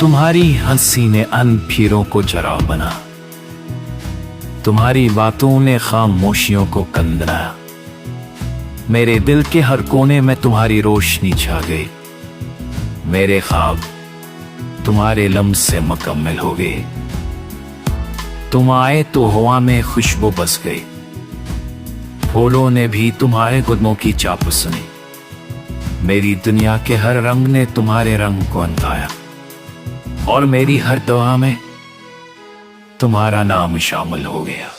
तुम्हारी हंसी ने अनफिरों को जरा बना, तुम्हारी बातों ने खामोशियों को कंदना। मेरे दिल के हर कोने में तुम्हारी रोशनी छा गई, मेरे ख्वाब तुम्हारे लम्स से मुकम्मल हो गए। तुम आए तो हवा में खुशबू बस गई, फूलों ने भी तुम्हारे कदमों की चाप सुनी। मेरी दुनिया के हर रंग ने तुम्हारे रंग को अंधाया, और मेरी हर दुआ में तुम्हारा नाम शामिल हो गया।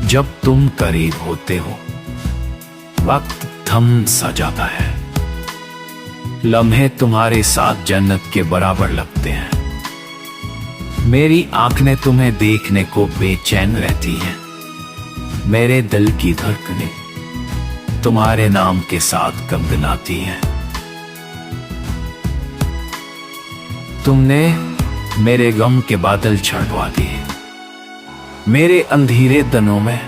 जब तुम करीब होते हो वक्त थम सा जाता है, लम्हे तुम्हारे साथ जन्नत के बराबर लगते हैं। मेरी आंखें तुम्हें देखने को बेचैन रहती हैं, मेरे दिल की धड़कनें तुम्हारे नाम के साथ कंगनाती हैं। तुमने मेरे गम के बादल छंटवा दिए, मेरे अंधेरे दिनों में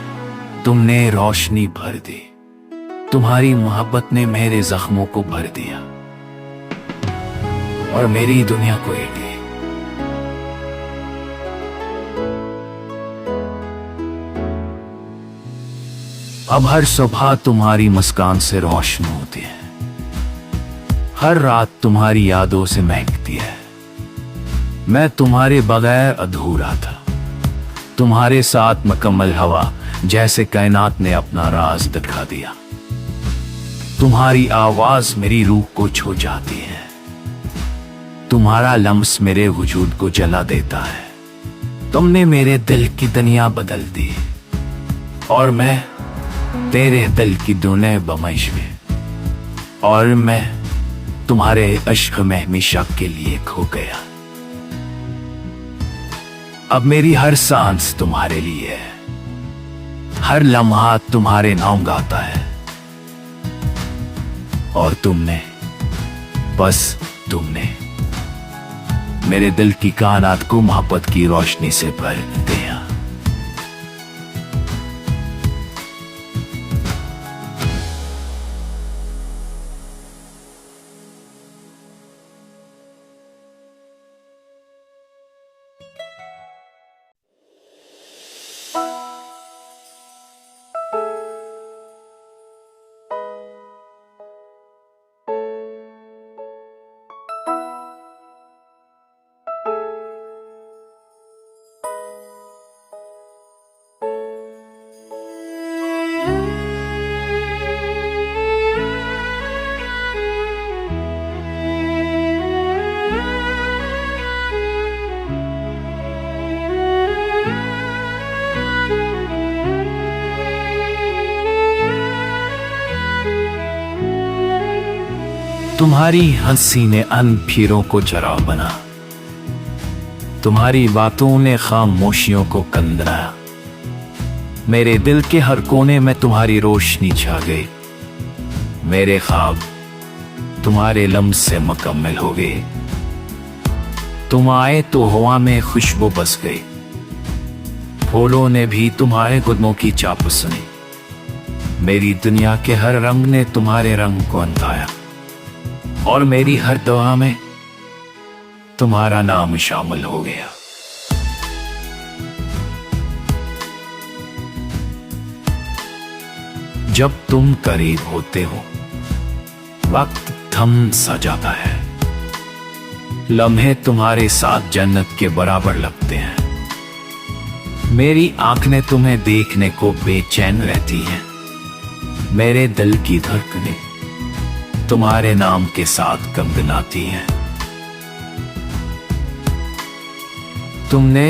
तुमने रोशनी भर दी। तुम्हारी मोहब्बत ने मेरे जख्मों को भर दिया और मेरी दुनिया को एक दी। अब हर सुबह तुम्हारी मुस्कान से रोशन होती है, हर रात तुम्हारी यादों से महकती है। मैं तुम्हारे बगैर अधूरा था, तुम्हारे साथ मुकम्मल हवा जैसे कायनात ने अपना राज दिखा दिया। तुम्हारी आवाज मेरी रूह को छू जाती है, तुम्हारा लम्स मेरे वजूद को जला देता है। तुमने मेरे दिल की दुनिया बदल दी और मैं तेरे दिल की दुनिया बमैश में, और मैं तुम्हारे इश्क में हमेशा के लिए खो गया। अब मेरी हर सांस तुम्हारे लिए है, हर लम्हा तुम्हारे नाम गाता है, और तुमने, बस तुमने मेरे दिल की कायनात को मोहब्बत की रोशनी से भर दिया। तुम्हारी हंसी ने अनफिरों को जरा बना, तुम्हारी बातों ने खामोशियों को कंदना। मेरे दिल के हर कोने में तुम्हारी रोशनी छा गई, मेरे ख्वाब तुम्हारे लम्स से मुकम्मल हो गए। तुम आए तो हवा में खुशबू बस गई, फूलों ने भी तुम्हारे कदमों की चाप सुनी। मेरी दुनिया के हर रंग ने तुम्हारे रंग को अंधाया, और मेरी हर दुआ में तुम्हारा नाम शामिल हो गया। जब तुम करीब होते हो वक्त थम सा जाता है, लम्हे तुम्हारे साथ जन्नत के बराबर लगते हैं। मेरी आंखें तुम्हें देखने को बेचैन रहती हैं, मेरे दिल की धड़कनें तुम्हारे नाम के साथ कंगनाती हैं। तुमने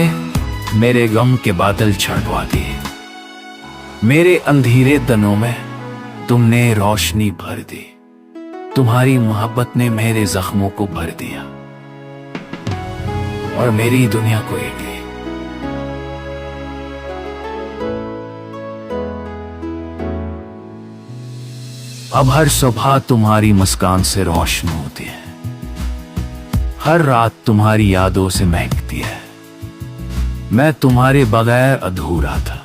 मेरे गम के बादल छंटवा दिए, मेरे अंधेरे दिनों में तुमने रोशनी भर दी। तुम्हारी मोहब्बत ने मेरे जख्मों को भर दिया और मेरी दुनिया को एक दी। अब हर सुबह तुम्हारी मुस्कान से रोशन होती है, हर रात तुम्हारी यादों से महकती है। मैं तुम्हारे बगैर अधूरा था,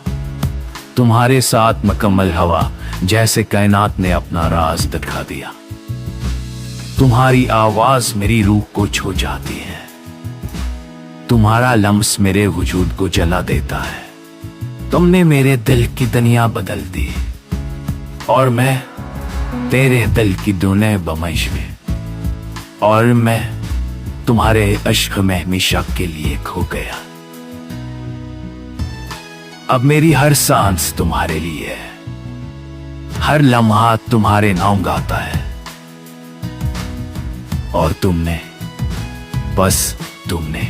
तुम्हारे साथ मुकम्मल हवा जैसे कायनात ने अपना राज दिखा दिया। तुम्हारी आवाज मेरी रूह को छू जाती है। तुम्हारा लम्स मेरे वजूद को जला देता है। तुमने मेरे दिल की दुनिया बदल दी और मैं तेरे दिल की दुनिया बमैश में, और मैं तुम्हारे इश्क में हमेशा के लिए खो गया। अब मेरी हर सांस तुम्हारे लिए है, हर लम्हा तुम्हारे नाम गाता है, और तुमने, बस तुमने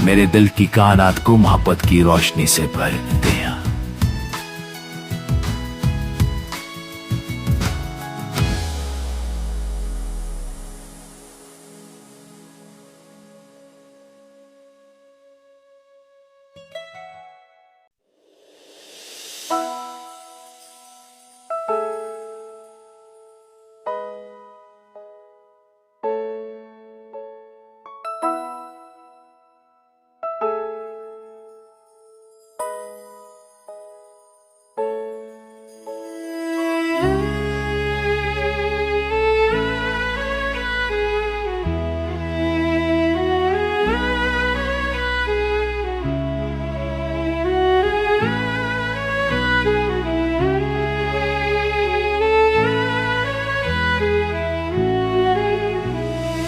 मेरे दिल की कायनात को मोहब्बत की रोशनी से भर दिया।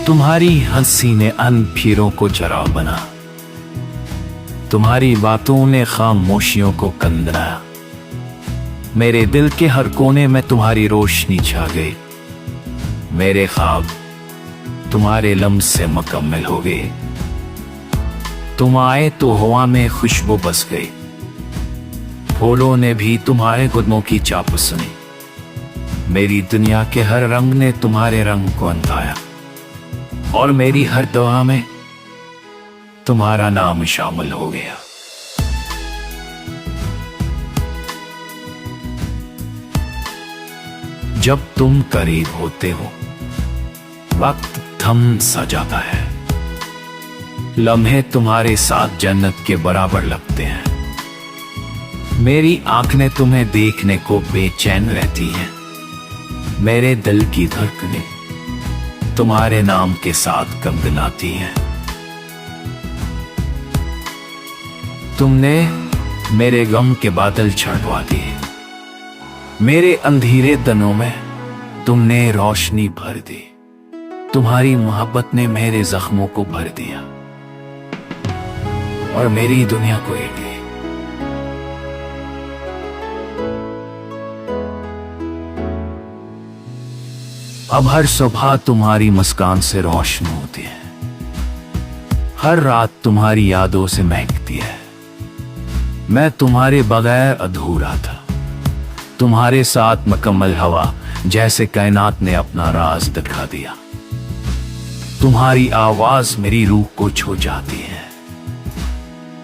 तुम्हारी हंसी ने अनफीरों को जरा बना, तुम्हारी बातों ने खामोशियों को कंदरा। मेरे दिल के हर कोने में तुम्हारी रोशनी छा गई। मेरे ख्वाब तुम्हारे लम्स से मुकम्मल हो गए। तुम आए तो हवा में खुशबू बस गई। फूलों ने भी तुम्हारे कदमों की चाप सुनी। मेरी दुनिया के हर रंग ने तुम्हारे रंग को अंधाया, और मेरी हर दुआ में तुम्हारा नाम शामिल हो गया। जब तुम करीब होते हो वक्त थम सा जाता है। लम्हे तुम्हारे साथ जन्नत के बराबर लगते हैं। मेरी आंखें तुम्हें देखने को बेचैन रहती हैं। मेरे दिल की धड़कनें तुम्हारे नाम के साथ कंगनाती हैं। तुमने मेरे गम के बादल छंटवा दिए। मेरे अंधेरे दिनों में तुमने रोशनी भर दी। तुम्हारी मोहब्बत ने मेरे जख्मों को भर दिया और मेरी दुनिया को हिट ली। अब हर सुबह तुम्हारी मुस्कान से रोशन होती है। हर रात तुम्हारी यादों से महकती है। मैं तुम्हारे बगैर अधूरा था। तुम्हारे साथ मुकम्मल हवा जैसे कायनात ने अपना राज दिखा दिया। तुम्हारी आवाज मेरी रूह को छू जाती है।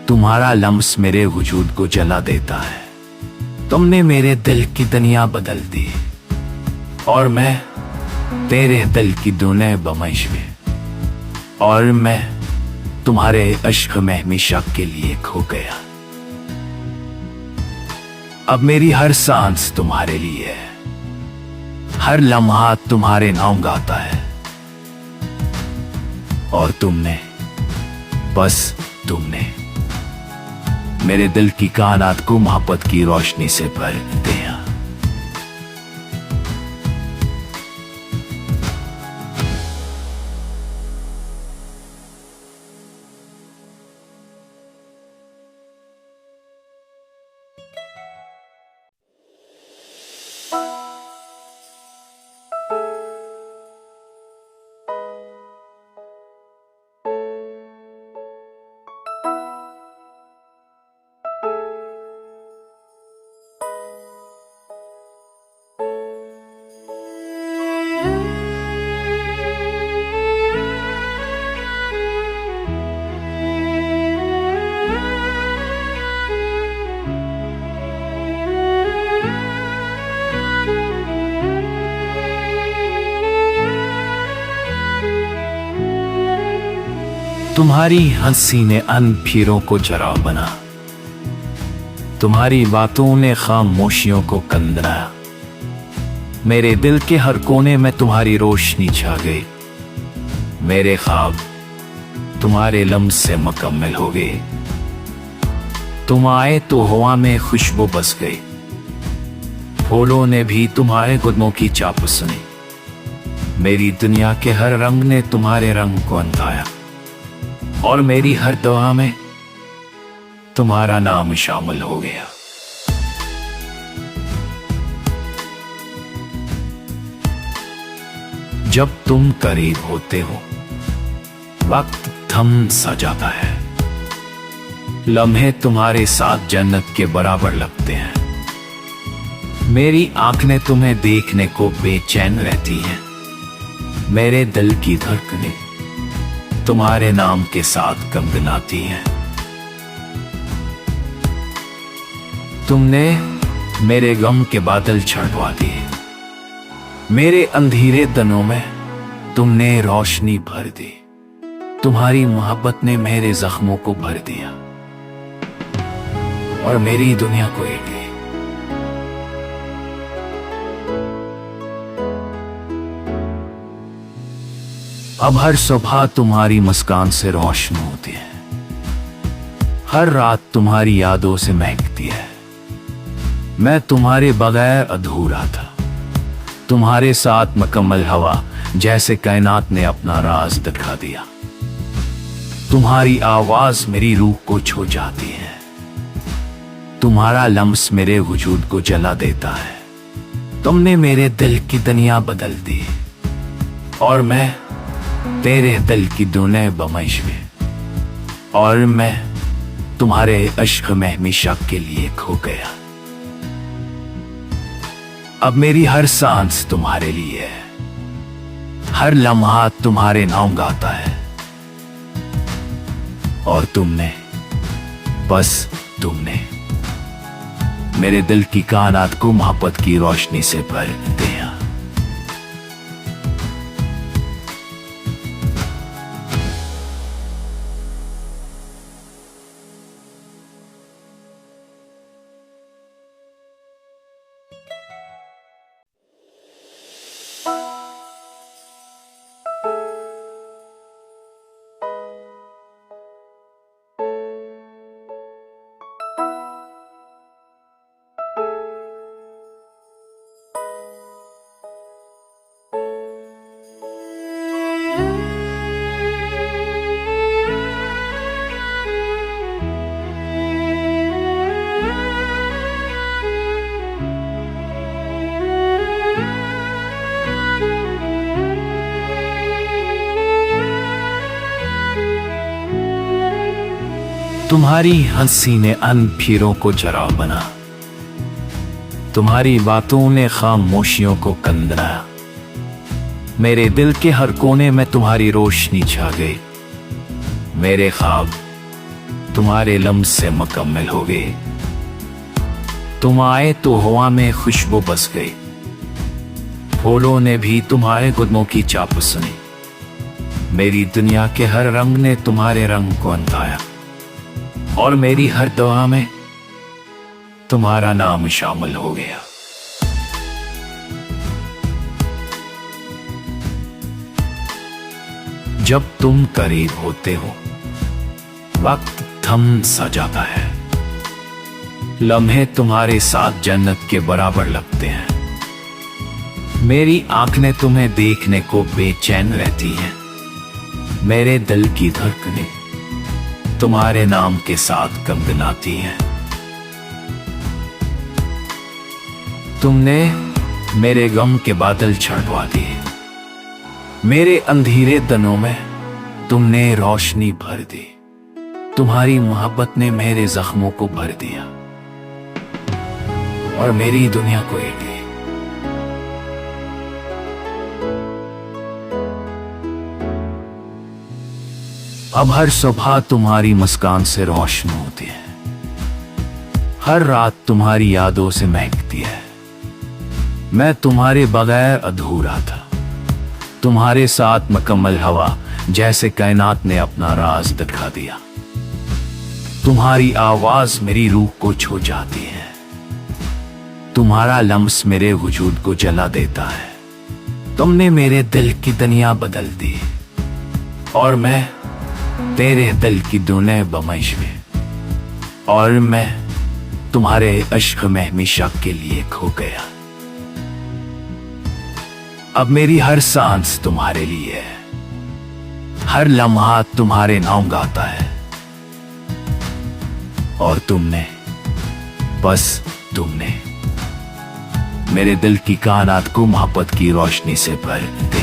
तुम्हारा लम्स मेरे वजूद को जला देता है। तुमने मेरे दिल की दुनिया बदल दी और मैं तेरे दिल की दुनिया बमैश में, और मैं तुम्हारे इश्क में हमेशा के लिए खो गया। अब मेरी हर सांस तुम्हारे लिए है, हर लम्हा तुम्हारे नाम गाता है, और तुमने, बस तुमने मेरे दिल की कायनात को मोहब्बत की रोशनी से भर दिया। तुम्हारी हंसी ने अनफीरों को जरा बना, तुम्हारी बातों ने खामोशियों को कंदना। मेरे दिल के हर कोने में तुम्हारी रोशनी छा गई। मेरे ख्वाब तुम्हारे लम्स से मुकम्मल हो गए। तुम आए तो हवा में खुशबू बस गई। फूलों ने भी तुम्हारे कदमों की चाप सुनी। मेरी दुनिया के हर रंग ने तुम्हारे रंग को अंधाया और मेरी हर दुआ में तुम्हारा नाम शामिल हो गया। जब तुम करीब होते हो वक्त थम सा जाता है। लम्हे तुम्हारे साथ जन्नत के बराबर लगते हैं। मेरी आंखें तुम्हें देखने को बेचैन रहती हैं। मेरे दिल की धड़कनें तुम्हारे नाम के साथ कंगनाती हैं। तुमने मेरे गम के बादल छंटवा दिए। मेरे अंधेरे दिनों में तुमने रोशनी भर दी। तुम्हारी मोहब्बत ने मेरे जख्मों को भर दिया और मेरी दुनिया को एक दी। अब हर सुबह तुम्हारी मुस्कान से रोशन होती है। हर रात तुम्हारी यादों से महकती है। मैं तुम्हारे बगैर अधूरा था। तुम्हारे साथ मुकम्मल हवा जैसे कायनात ने अपना राज दिखा दिया। तुम्हारी आवाज मेरी रूह को छू जाती है। तुम्हारा लम्स मेरे वजूद को जला देता है। तुमने मेरे दिल की दुनिया बदल दी और मैं तेरे दिल की दुनिया बमैश में, और मैं तुम्हारे इश्क में हमेशा के लिए खो गया। अब मेरी हर सांस तुम्हारे लिए है। हर लम्हा तुम्हारे नाम गाता है और तुमने, बस तुमने मेरे दिल की कायनात को मोहब्बत की रोशनी से भर दिया। तुम्हारी हंसी ने अनफीरों को जरा बना। तुम्हारी बातों ने खामोशियों को कंदना। मेरे दिल के हर कोने में तुम्हारी रोशनी छा गई। मेरे ख्वाब तुम्हारे लम्स से मुकम्मल हो गए। तुम आए तो हवा में खुशबू बस गई। फूलों ने भी तुम्हारे कदमों की चाप सुनी। मेरी दुनिया के हर रंग ने तुम्हारे रंग को अंधाया और मेरी हर दुआ में तुम्हारा नाम शामिल हो गया। जब तुम करीब होते हो वक्त थम सा जाता है। लम्हे तुम्हारे साथ जन्नत के बराबर लगते हैं। मेरी आंखें तुम्हें देखने को बेचैन रहती हैं। मेरे दिल की धड़कनें तुम्हारे नाम के साथ कंगनाती हैं। तुमने मेरे गम के बादल छंटवा दिए। मेरे अंधेरे दिनों में तुमने रोशनी भर दी। तुम्हारी मोहब्बत ने मेरे जख्मों को भर दिया और मेरी दुनिया को एक दी। अब हर सुबह तुम्हारी मुस्कान से रोशन होती है। हर रात तुम्हारी यादों से महकती है। मैं तुम्हारे बगैर अधूरा था। तुम्हारे साथ मुकम्मल हवा जैसे कायनात ने अपना राज दिखा दिया। तुम्हारी आवाज मेरी रूह को छू जाती है। तुम्हारा लम्स मेरे वजूद को जला देता है। तुमने मेरे दिल की दुनिया बदल दी और मैं तेरे दिल की दुनिया बमैश में, और मैं तुम्हारे इश्क में हमेशा के लिए खो गया। अब मेरी हर सांस तुम्हारे लिए है, हर लम्हा तुम्हारे नाम गाता है, और तुमने, बस तुमने मेरे दिल की कायनात को मोहब्बत की रोशनी से भर दिया।